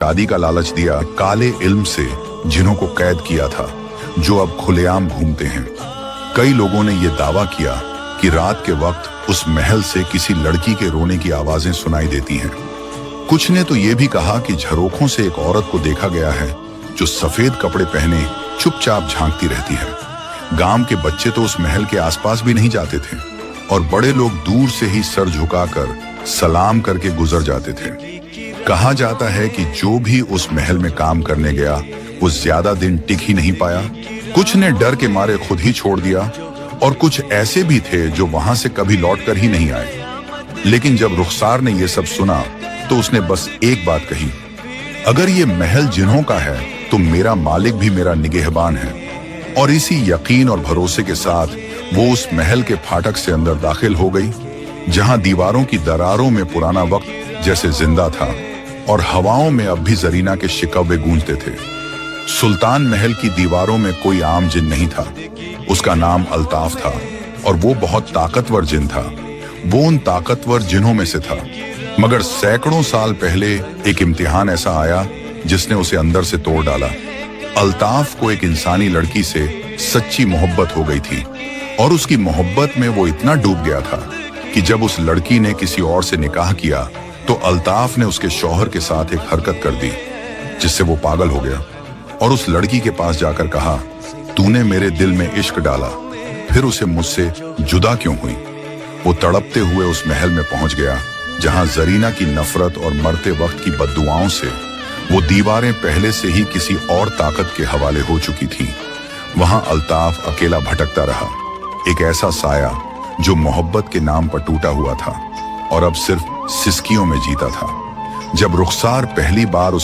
शादी का लालच दिया, काले इल्म से जिन्हों को कैद किया था, जो अब खुलेआम घूमते हैं। कई लोगों ने यह दावा किया कि रात के वक्त उस महल से किसी लड़की के रोने की आवाजें सुनाई देती हैं। कुछ ने तो यह भी कहा कि झरोखों से एक औरत को देखा गया है जो सफेद कपड़े पहने चुपचाप झांकती रहती है। गांव के बच्चे तो उस महल के आसपास भी नहीं जाते थे और बड़े लोग दूर से ही सर झुकाकर सलाम करके गुजर जाते थे। कहा जाता है कि जो भी उस महल में काम करने गया वो ज्यादा दिन टिक ही नहीं पाया। कुछ ने डर के मारे खुद ही छोड़ दिया और कुछ ऐसे भी थे जो वहां से कभी लौट कर ही नहीं आए। लेकिन जब रुखसार ने यह सब सुना तो उसने बस एक बात कही, अगर ये महल जिन्हों का है तो मेरा मालिक भी मेरा निगहबान है। और इसी यकीन और भरोसे के साथ वो उस महल के फाटक से अंदर दाखिल हो गई, जहां दीवारों की दरारों में पुराना वक्त जैसे जिंदा था और हवाओं में अब भी जरीना के शिकवे गूंजते थे। सुल्तान महल की दीवारों में कोई आम जिन नहीं था, उसका नाम अल्ताफ था और वो बहुत ताकतवर जिन था। वो उन ताकतवर जिन्हों में से था। मगर सैकड़ों साल पहले एक इम्तिहान ऐसा आया जिसने उसे अंदर से तोड़ डाला। अल्ताफ को एक इंसानी लड़की से सच्ची मोहब्बत हो गई थी और उसकी मोहब्बत में वो इतना डूब गया था कि जब उस लड़की ने किसी और से निकाह किया तो अल्ताफ ने उसके शौहर के साथ एक हरकत कर दी जिससे वो पागल हो गया और उस लड़की के पास जाकर कहा, तूने मेरे दिल में इश्क डाला, फिर उसे मुझसे जुदा क्यों हुई? वो तड़पते हुए उस महल में पहुंच गया जहां जरीना की नफरत और मरते वक्त की बद्दुआओं से वो दीवारें पहले से ही किसी और ताकत के हवाले हो चुकी थीं। वहां अल्ताफ अकेला भटकता रहा, एक ऐसा साया जो मोहब्बत के नाम पर टूटा हुआ था और अब सिर्फ सिसकियों में जीता था। जब रुखसार पहली बार उस